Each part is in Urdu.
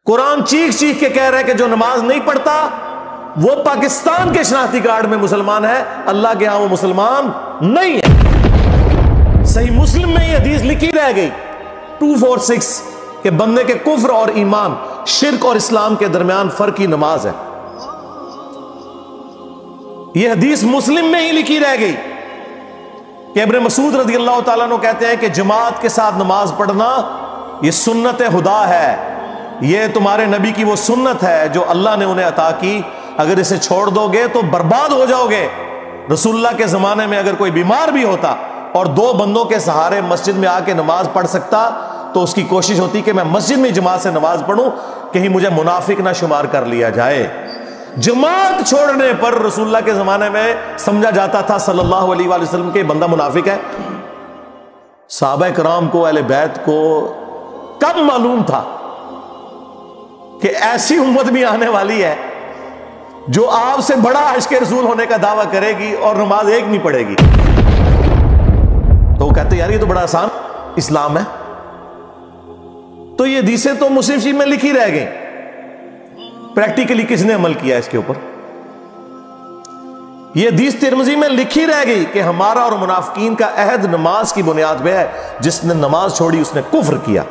قرآن چیخ چیخ کے کہہ رہا ہے کہ جو نماز نہیں پڑھتا وہ پاکستان کے شناختی کارڈ میں مسلمان ہے، اللہ کے ہاں وہ مسلمان نہیں ہے۔ صحیح مسلم میں یہ حدیث لکھی رہ گئی 246 کہ بندے کے کفر اور ایمان، شرک اور اسلام کے درمیان فرق کی نماز ہے۔ یہ حدیث مسلم میں ہی لکھی رہ گئی کہ ابن مسعود رضی اللہ تعالیٰ عنہ کہتے ہیں کہ جماعت کے ساتھ نماز پڑھنا یہ سنت خدا ہے، یہ تمہارے نبی کی وہ سنت ہے جو اللہ نے انہیں عطا کی، اگر اسے چھوڑ دو گے تو برباد ہو جاؤ گے۔ رسول اللہ کے زمانے میں اگر کوئی بیمار بھی ہوتا اور 2 بندوں کے سہارے مسجد میں آ کے نماز پڑھ سکتا تو اس کی کوشش ہوتی کہ میں مسجد میں جماعت سے نماز پڑھوں، کہیں مجھے منافق نہ شمار کر لیا جائے۔ جماعت چھوڑنے پر رسول اللہ کے زمانے میں سمجھا جاتا تھا صلی اللہ علیہ وآلہ وسلم کہ بندہ منافق ہے۔ صحابہ کرام کو، اہل بیت کو کب معلوم تھا کہ ایسی امت بھی آنے والی ہے جو آپ سے بڑا عاشق رسول ہونے کا دعویٰ کرے گی اور نماز ایک نہیں پڑھے گی؟ تو وہ کہتے یار یہ تو بڑا آسان اسلام ہے۔ تو یہ حدیثیں تو مسلم شریف میں لکھی رہ گئی، پریکٹیکلی کس نے عمل کیا اس کے اوپر؟ یہ حدیث ترمذی میں لکھی رہ گئی کہ ہمارا اور منافقین کا عہد نماز کی بنیاد پہ ہے، جس نے نماز چھوڑی اس نے کفر کیا۔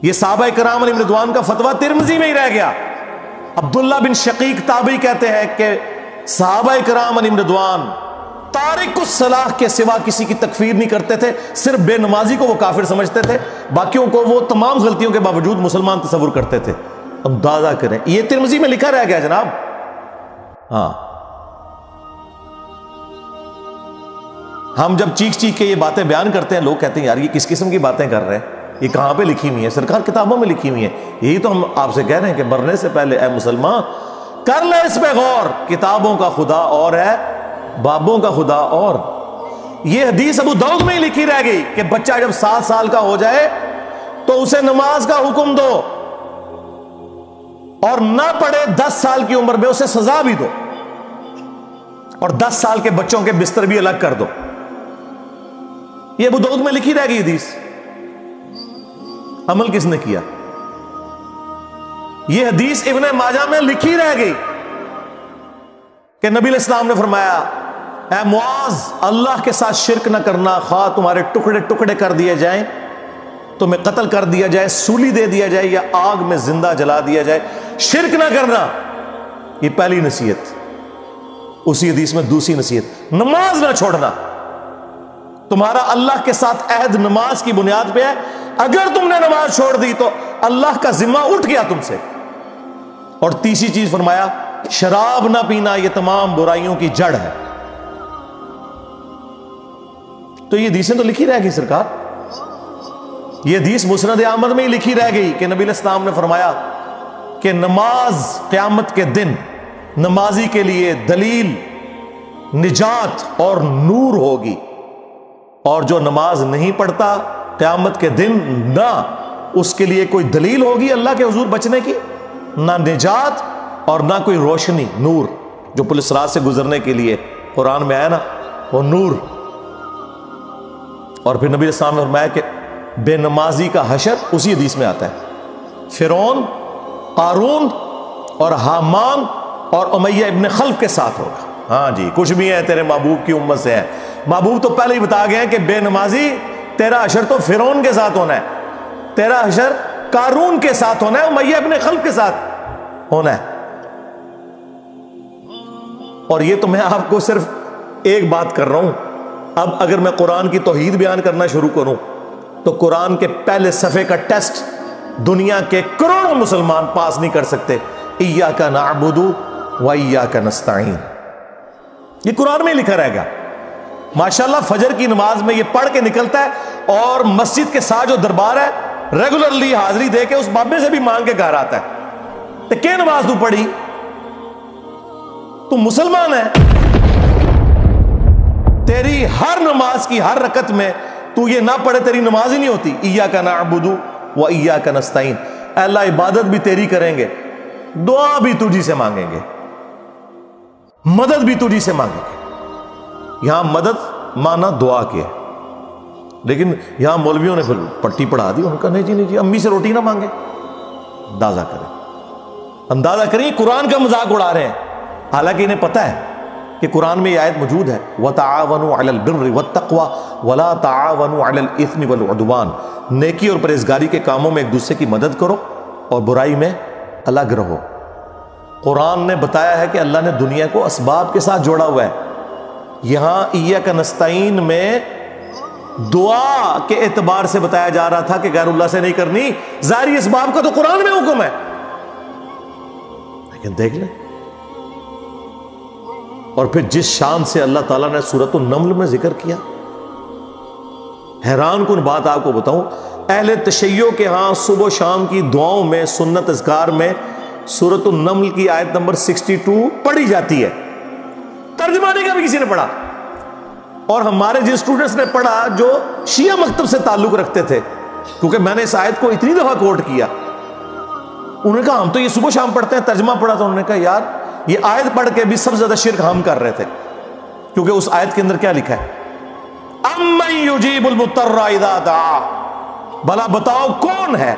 یہ صحابہ کرام علیہ رضوان کا فتویٰ ترمذی میں ہی رہ گیا۔ عبداللہ بن شقیق تابعی کہتے ہیں کہ صحابہ کرام علیہ رضوان تارک الصلاح کے سوا کسی کی تکفیر نہیں کرتے تھے، صرف بے نمازی کو وہ کافر سمجھتے تھے، باقیوں کو وہ تمام غلطیوں کے باوجود مسلمان تصور کرتے تھے۔ اندازہ کریں، یہ ترمذی میں لکھا رہ گیا جناب۔ ہاں، ہم جب چیخ چیخ کے یہ باتیں بیان کرتے ہیں، لوگ کہتے ہیں یار یہ کس قسم کی باتیں کر رہے ہیں، یہ کہاں پہ لکھی ہوئی ہے؟ سرکار کتابوں میں لکھی ہوئی ہے۔ یہی تو ہم آپ سے کہہ رہے ہیں کہ مرنے سے پہلے اے مسلمان کر لے اس پہ غور، کتابوں کا خدا اور ہے، بابوں کا خدا اور۔ یہ حدیث ابو داؤد میں ہی لکھی رہ گئی کہ بچہ جب 7 سال کا ہو جائے تو اسے نماز کا حکم دو، اور نہ پڑھے 10 سال کی عمر میں اسے سزا بھی دو، اور 10 سال کے بچوں کے بستر بھی الگ کر دو۔ یہ ابو داؤد میں لکھی رہ گئی حدیث، عمل کس نے کیا؟ یہ حدیث ابن ماجہ میں لکھی رہ گئی کہ نبی علیہ السلام نے فرمایا اے معاذ، اللہ کے ساتھ شرک نہ کرنا، خواہ تمہارے ٹکڑے ٹکڑے کر دیے جائیں، تمہیں قتل کر دیا جائے، سولی دے دیا جائے، یا آگ میں زندہ جلا دیا جائے، شرک نہ کرنا۔ یہ پہلی نصیحت۔ اسی حدیث میں دوسری نصیحت، نماز نہ چھوڑنا۔ تمہارا اللہ کے ساتھ عہد نماز کی بنیاد پہ ہے، اگر تم نے نماز چھوڑ دی تو اللہ کا ذمہ اٹھ گیا تم سے۔ اور تیسری چیز فرمایا شراب نہ پینا، یہ تمام برائیوں کی جڑ ہے۔ تو یہ حدیثیں تو لکھی رہ گئی سرکار۔ یہ حدیث مسند احمد میں ہی لکھی رہ گئی کہ نبی علیہ السلام نے فرمایا کہ نماز قیامت کے دن نمازی کے لیے دلیل، نجات اور نور ہوگی، اور جو نماز نہیں پڑھتا قیامت کے دن نہ اس کے لیے کوئی دلیل ہوگی اللہ کے حضور بچنے کی، نہ نجات اور نہ کوئی روشنی، نور جو پولیس رات سے گزرنے کے لیے قرآن میں آیا نا، وہ نور۔ اور پھر نبی السلام نے فرمایا کہ بے نمازی کا حشر اسی حدیث میں آتا ہے، فرعون، قارون اور حامان اور امیہ ابن خلف کے ساتھ ہوگا۔ ہاں جی، کچھ بھی ہے تیرے محبوب کی امت سے ہے۔ محبوب تو پہلے ہی بتا گئے ہیں کہ بے نمازی تیرا حشر تو فرعون کے ساتھ ہونا ہے، تیرا حشر قارون کے ساتھ ہونا ہے، امیہ ابن خلف کے ساتھ ہونا ہے۔ اور یہ تو میں آپ کو صرف ایک بات کر رہا ہوں، اب اگر میں قرآن کی توحید بیان کرنا شروع کروں تو قرآن کے پہلے صفحے کا ٹیسٹ دنیا کے کروڑوں مسلمان پاس نہیں کر سکتے۔ ایاک نعبد و ایاک نستعین، یہ قرآن میں لکھا رہے گا۔ ماشاءاللہ فجر کی نماز میں یہ پڑھ کے نکلتا ہے، اور مسجد کے ساتھ جو دربار ہے ریگولرلی حاضری دے کے اس بابے سے بھی مانگ کے گھر آتا ہے۔ تو کیا نماز تو پڑھی؟ تو مسلمان ہے، تیری ہر نماز کی ہر رکعت میں تو یہ نہ پڑھے تیری نماز ہی نہیں ہوتی۔ ایاک نعبد و ایاک نستعین، اے اللہ عبادت بھی تیری کریں گے، دعا بھی تجھی سے مانگیں گے، مدد بھی تجھی سے مانگیں گے۔ یہاں مدد مانا دعا کیا، لیکن یہاں مولویوں نے پھر پٹی پڑھا دی، ان کا نہیں جی امی سے روٹی نہ مانگے. اندازہ کریں قرآن کا مذاق اڑا رہے ہیں، حالانکہ انہیں پتہ ہے کہ قرآن میں یہ آیت موجود ہے وَتَعَاوَنُوا عَلَى الْبِرِّ وَالتَّقْوَى وَلَا تَعَاوَنُوا عَلَى الْإِثْمِ وَالْعُدْوَانِ. نیکی اور پرہیزگاری کے کاموں میں ایک دوسرے کی مدد کرو اور برائی میں الگ رہو. قرآن نے بتایا ہے کہ اللہ نے دنیا کو اسباب کے ساتھ جوڑا ہوا ہے. یہاں ایاک نستعین میں دعا کے اعتبار سے بتایا جا رہا تھا کہ غیر اللہ سے نہیں کرنی، ظاہری اسباب کا تو قرآن میں حکم ہے. لیکن دیکھ لیں، اور پھر جس شان سے اللہ تعالیٰ نے سورۃ النمل میں ذکر کیا، حیران کن بات آپ کو بتاؤں، اہل تشیع کے ہاں صبح و شام کی دعاؤں میں، سنت اذکار میں سورۃ النمل کی آیت نمبر 62 پڑھی جاتی ہے. ترجمہ نہیں کا بھی کسی نے پڑھا، اور ہمارے جن اسٹوڈنٹس نے پڑھا جو شیعہ مکتب سے تعلق رکھتے تھے، کیونکہ میں نے اس آیت کو اتنی دفعہ کوٹ کیا، انہوں نے کہا ہم تو یہ صبح شام پڑھتے ہیں، ترجمہ پڑھا تو انہوں نے کہا یار یہ آیت پڑھ کے بھی سب سے زیادہ شرک ہم کر رہے تھے، کیونکہ اس آیت کے اندر کیا لکھا ہے؟ اَمَّن يُجِيبُ الْمُضْطَرَّ إِذَا دَعَا، بھلا بتاؤ کون ہے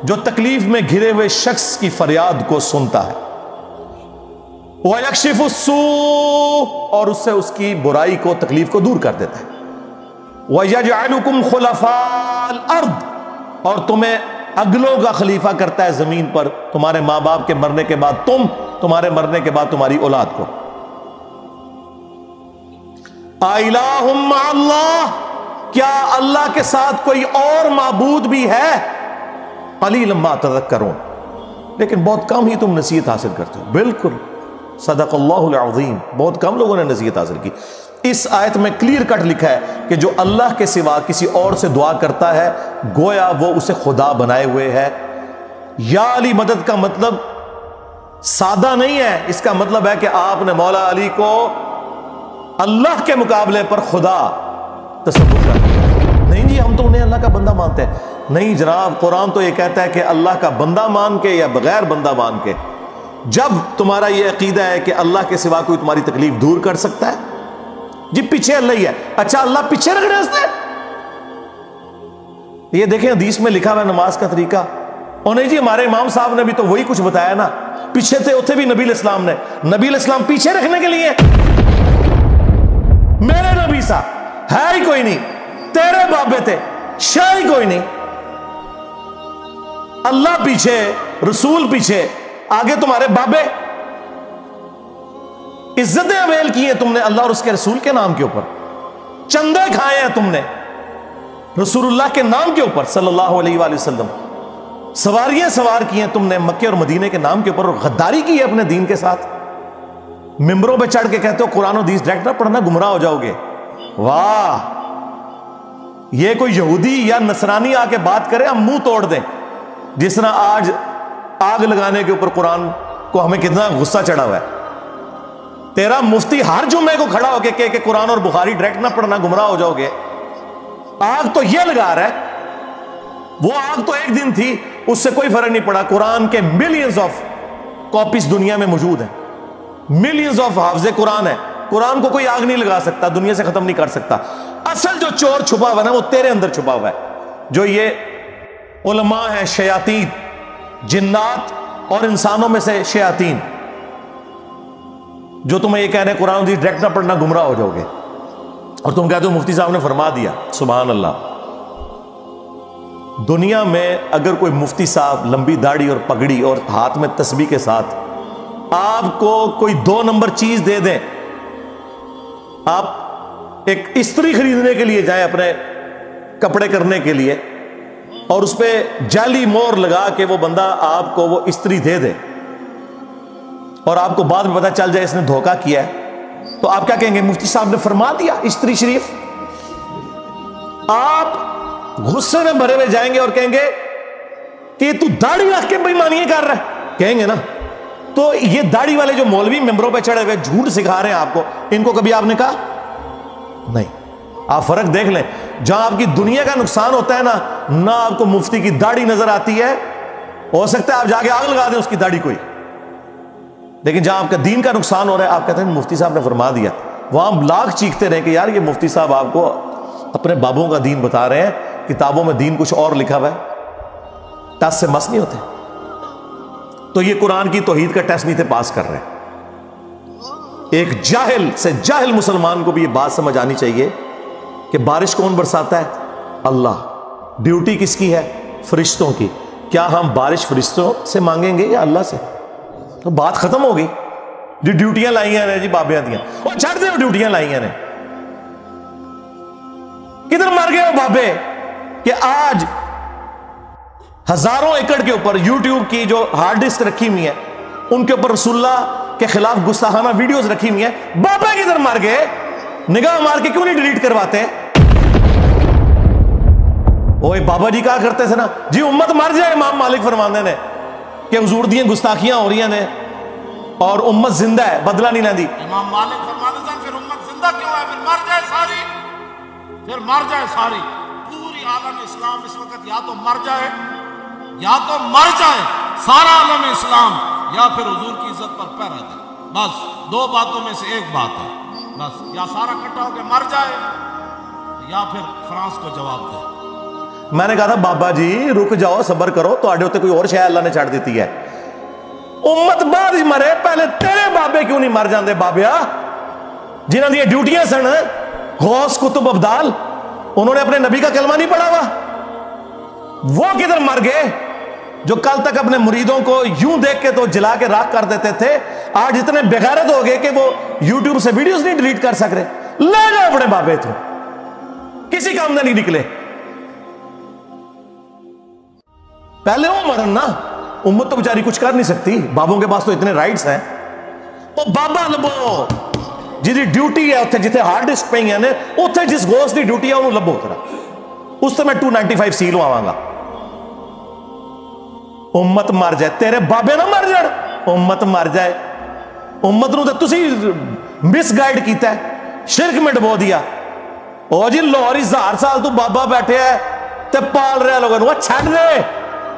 جو تکلیف میں گھرے ہوئے شخص کی فریاد کو سنتا ہے، وَيَكْشِفُ السُّوءَ، اور اس سے اس کی برائی کو، تکلیف کو دور کر دیتا ہے، وَيَجْعَلُكُمْ خُلَفَاءَ الْأَرْضِ، اور تمہیں اگلوں کا خلیفہ کرتا ہے زمین پر، تمہارے ماں باپ کے مرنے کے بعد تم، تمہارے مرنے کے بعد تمہاری اولاد کو. اِلَٰهٌ مَّعَ اللَّهِ، کیا اللہ کے ساتھ کوئی اور معبود بھی ہے؟ قَلِيلًا مَّا تَذَكَّرُونَ، لیکن بہت کم ہی تم نصیحت حاصل کرتے ہو. بالکل صدق اللہ العظیم، بہت کم لوگوں نے نصیحت حاصل کی. اس آیت میں کلیئر کٹ لکھا ہے کہ جو اللہ کے سوا کسی اور سے دعا کرتا ہے گویا وہ اسے خدا بنائے ہوئے ہے. یا علی مدد کا مطلب سادہ نہیں ہے، اس کا مطلب ہے کہ آپ نے مولا علی کو اللہ کے مقابلے پر خدا تصور کر دیا. نہیں جی ہم تو انہیں اللہ کا بندہ مانتے ہیں. نہیں جناب، قرآن تو یہ کہتا ہے کہ اللہ کا بندہ مان کے یا بغیر بندہ مان کے. جب تمہارا یہ عقیدہ ہے کہ اللہ کے سوا کوئی تمہاری تکلیف دور کر سکتا ہے، جی پیچھے اللہ ہی ہے، اچھا اللہ پیچھے رکھ رہے ہیں. یہ دیکھیں حدیث میں لکھا ہوا ہے نماز کا طریقہ. اور نہیں جی ہمارے امام صاحب نے بھی تو وہی کچھ بتایا نا، پیچھے تھے اتنے بھی نبی علیہ السلام نے. نبی علیہ السلام پیچھے رکھنے کے لیے، میرے نبی صاحب ہے ہی کوئی نہیں، تیرے بابے تھے شاہ ہی کوئی نہیں. اللہ پیچھے، رسول پیچھے، آگے تمہارے بابے. عزتیں اویل کی ہیں تم نے اللہ اور اس کے رسول کے نام کے اوپر، چندے کھائے ہیں تم نے رسول اللہ کے نام کے اوپر صلی اللہ علیہ وآلہ وسلم. سواریاں سوار کی ہیں تم نے مکے اور مدینے کے نام کے اوپر، اور غداری کی ہے اپنے دین کے ساتھ. ممبروں پہ چڑھ کے کہتے ہو قرآن و حدیث ڈائریکٹ نہ پڑھنا، گمراہ ہو جاؤ گے. واہ، یہ کوئی یہودی یا نصرانی آ کے بات کرے ہم منہ توڑ دیں. جس طرح آج آگ لگانے کے اوپر قرآن کو ہمیں کتنا غصہ چڑھا ہوا ہے. تیرا مفتی ہر جمعے کو کھڑا ہو کے کہ قرآن اور بخاری ڈائریکٹ نہ پڑھنا، گمراہ ہو جاؤ گے. آگ تو یہ لگا رہا ہے، وہ آگ تو ایک دن تھی، اس سے کوئی فرق نہیں پڑا. قرآن کے ملینز آف کاپیز دنیا میں موجود ہیں، ملینز آف حافظ قرآن ہے. قرآن کو کوئی آگ نہیں لگا سکتا، دنیا سے ختم نہیں کر سکتا. اصل جو چور چھپا ہوا ہے وہ تیرے اندر چھپا ہوا ہے. جو یہ علماء ہیں، شیاطین، جنات اور انسانوں میں سے شیاطین، جو تمہیں یہ کہہ رہے ہیں قرآن حدیث ڈائریکٹ نہ پڑھنا، گمراہ ہو جاؤ گے. اور تم کہتے ہو مفتی صاحب نے فرما دیا. سبحان اللہ. دنیا میں اگر کوئی مفتی صاحب لمبی داڑھی اور پگڑی اور ہاتھ میں تسبیح کے ساتھ آپ کو کوئی 2 نمبر چیز دے دیں، آپ ایک استری خریدنے کے لیے جائیں اپنے کپڑے کرنے کے لیے، اور اس پہ جعلی مور لگا کے وہ بندہ آپ کو وہ استری دے دے، اور آپ کو بعد میں پتہ چل جائے اس نے دھوکہ کیا ہے، تو آپ کیا کہیں گے؟ مفتی صاحب نے فرما دیا استری شریف. آپ غصے میں بھرے ہوئے جائیں گے اور کہیں گے کہ تو داڑھی رکھ کے بےایمانیاں کر رہا ہے، کہیں گے نا. تو یہ داڑھی والے جو مولوی ممبروں پہ چڑھے ہوئے جھوٹ سکھا رہے ہیں آپ کو، ان کو کبھی آپ نے کہا نہیں. آپ فرق دیکھ لیں، جہاں آپ کی دنیا کا نقصان ہوتا ہے نا، نہ آپ کو مفتی کی داڑھی نظر آتی ہے، ہو سکتا ہے آپ جا کے آگ لگا دیں اس کی داڑھی کوئی، لیکن جہاں آپ کا دین کا نقصان ہو رہا ہے آپ کہتے ہیں مفتی صاحب نے فرما دیا. وہاں لاکھ چیختے رہے کہ یار یہ مفتی صاحب آپ کو اپنے بابوں کا دین بتا رہے ہیں، کتابوں میں دین کچھ اور لکھا ہوا ہے، ٹس سے مس نہیں ہوتے. تو یہ قرآن کی توحید کا ٹیسٹ نہیں تھے پاس کر رہے. ایک جاہل سے جاہل مسلمان کو بھی یہ بات سمجھ آنی چاہیے کہ بارش کون برساتا ہے؟ اللہ. ڈیوٹی کس کی ہے؟ فرشتوں کی. کیا ہم بارش فرشتوں سے مانگیں گے یا اللہ سے؟ تو بات ختم ہوگی. جو ڈیوٹیاں لائی ہیں جی بابیاں دیاں، وہ چھڑ دے، وہ ڈیوٹیاں لائی ہیں. کدھر مر گئے وہ بابے کہ آج ہزاروں ایکڑ کے اوپر یوٹیوب کی جو ہارڈ ڈسک رکھی ہوئی ہے ان کے اوپر رسول اللہ کے خلاف گستاخانہ ویڈیوز رکھی ہوئی ہیں. بابا کدھر مر گئے؟ نگاہ مار کے کیوں نہیں ڈیلیٹ کرواتے؟ اوے بابا جی کہا کرتے تھے نا جی امت مر جائے. امام مالک فرماندے نے کہ حضور دیاں گستاخیاں ہو رہی ہیں اور امت زندہ ہے، بدلہ نہیں لیندی. امام مالک فرماتے تھے پھر امت زندہ کیوں ہے؟ پھر مر جائے ساری، پھر مر جائے ساری. پوری عالم اسلام اس وقت یا تو مر جائے، یا تو مر جائے سارا عالم اسلام، یا پھر حضور کی عزت پر پہ رہ جائے. بس دو باتوں میں سے ایک بات ہے. بس یا سارا اکٹھا ہو کے مر جائے یا پھر فرانس کو جواب دے. میں نے کہا تھا بابا جی رک جاؤ، صبر کرو، تو آڈے ہوتے کوئی اور شے اللہ نے چھڑ دیتی ہے. امت بعد ہی مرے، پہلے تیرے بابے کیوں نہیں مر جاندے بابیا جنہاں دی ڈیوٹیاں سن؟ غوث کتب ابدال، انہوں نے اپنے نبی کا کلمہ نہیں پڑھا ہوا؟ وہ کدھر مر گئے جو کل تک اپنے مریدوں کو یوں دیکھ کے تو جلا کے راکھ کر دیتے تھے، آج اتنے بغیرت ہو گئے کہ وہ یوٹیوب سے ویڈیوز نہیں ڈیلیٹ کر سک رہے. لے جاؤ اپنے بابے تو، کسی کام میں نہیں نکلے. پہلے وہ مرن نا، امت تو بیچاری کچھ کر نہیں سکتی. بابوں کے پاس تو اتنے رائٹس ہیں. وہ بابا لبو جی ڈیوٹی ہے اتنے جتنے ہارڈ ڈسک پہ ہیں نے، اتنے جس گوشت کی ڈیوٹی ہے انہوں لبو اتنا، اس سے میں 295 سیل آواں گا. امت مر جائے، تیرے بابے نہ مر جائے، امت مر جائے. امت نو تو تسی مس گائیڈ کیتا ہے، شرک میں ڈبو دیا. او جی لاہور 1000 سال تو بابا بیٹھے ہے تے پال رہے لوگوں وہ چھڑ دے.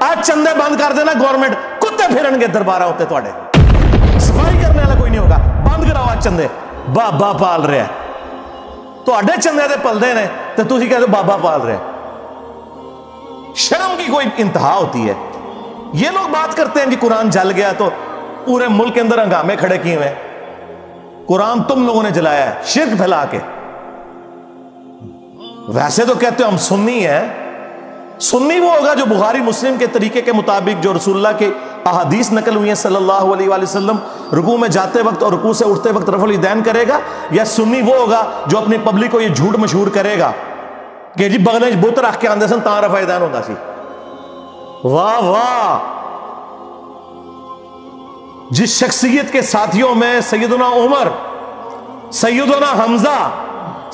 آج چندے بند کر دینا گورنمنٹ، کتے پھرن گے دربارہ ہوتے تواڈے، صفائی کرنے والا کوئی نہیں ہوگا. بند کراؤ آج چندے، بابا پال رہے تواڈے چندے تے پلدے نے تے تسی کہتے بابا پال رہے. شرم کی کوئی انتہا ہوتی ہے. یہ لوگ بات کرتے ہیں کہ قرآن جل گیا تو پورے ملک کے اندر ہنگامے کھڑے کیے ہوئے. قرآن تم لوگوں نے جلایا ہے شرک پھیلا کے. ویسے تو کہتے ہو ہم سنی ہیں. سنی وہ ہوگا جو بخاری مسلم کے طریقے کے مطابق جو رسول اللہ کے احادیث نقل ہوئی ہیں صلی اللہ علیہ وآلہ وسلم، رکوع میں جاتے وقت اور رکوع سے اٹھتے وقت رفع الیدین کرے گا. یا سنی وہ ہوگا جو اپنی پبلک کو یہ جھوٹ مشہور کرے گا کہ جی بغلے بت رکھ کے آندے سن تاں رفع الیدین ہوتا سی. واہ واہ. جس شخصیت کے ساتھیوں میں سیدنا عمر، سیدنا حمزہ،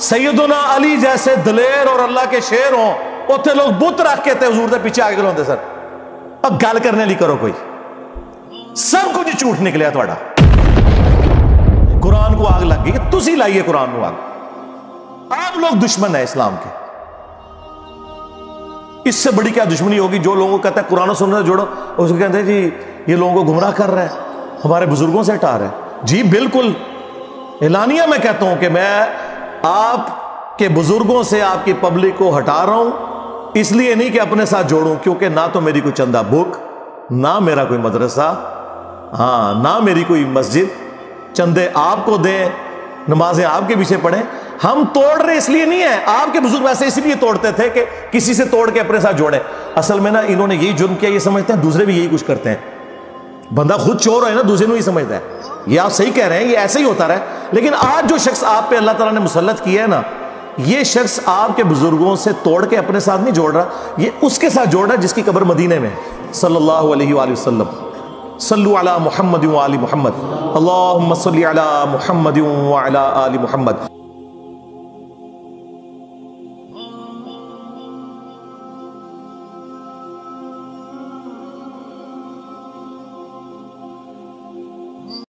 سیدنا علی جیسے دلیر اور اللہ کے شیر ہوں، اتنے لوگ بت رکھ کے تے حضور دے پیچھے آگے لوندے سر. اب گل کرنے لی کرو کوئی، سب کچھ جھوٹ نکلیا تھوڑا. قرآن کو آگ لگ گئی کہ تسی لائیے قرآن کو آگ. آپ لوگ دشمن ہیں اسلام کے. اس سے بڑی کیا دشمنی ہوگی جو لوگوں کو کہتا ہے قرآن و سنت جوڑو، اس کو کہتے ہیں جی یہ لوگوں کو گمراہ کر رہا ہے، ہمارے بزرگوں سے ہٹا رہا ہے. جی بالکل اعلانیہ میں کہتا ہوں کہ میں آپ کے بزرگوں سے آپ کی پبلک کو ہٹا رہا ہوں، اس لیے نہیں کہ اپنے ساتھ جوڑوں، کیونکہ نہ تو میری کوئی چندہ بک، نہ میرا کوئی مدرسہ، ہاں نہ میری کوئی مسجد. چندے آپ کو دیں، نمازیں آپ کے پیچھے پڑھیں. ہم توڑ رہے اس لیے نہیں ہے، آپ کے بزرگ ویسے اسی لیے توڑتے تھے کہ کسی سے توڑ کے اپنے ساتھ جوڑیں. اصل میں نا انہوں نے یہی جرم کیا، یہ سمجھتے ہیں دوسرے بھی یہی کچھ کرتے ہیں. بندہ خود چور ہے نا دوسرے کو ہی سمجھتا ہے. یہ آپ صحیح کہہ رہے ہیں، یہ ایسے ہی ہوتا رہا. لیکن آج جو شخص آپ پہ اللہ تعالیٰ نے مسلط کیا ہے نا، یہ شخص آپ کے بزرگوں سے توڑ کے اپنے ساتھ نہیں جوڑ رہا، یہ اس کے ساتھ جوڑ رہا ہے جس کی قبر مدینے میں صلی اللہ علیہ وآلہ وسلم. صلو علی محمد وآل محمد، اللہم صلی علی محمد وعلی آل محمد.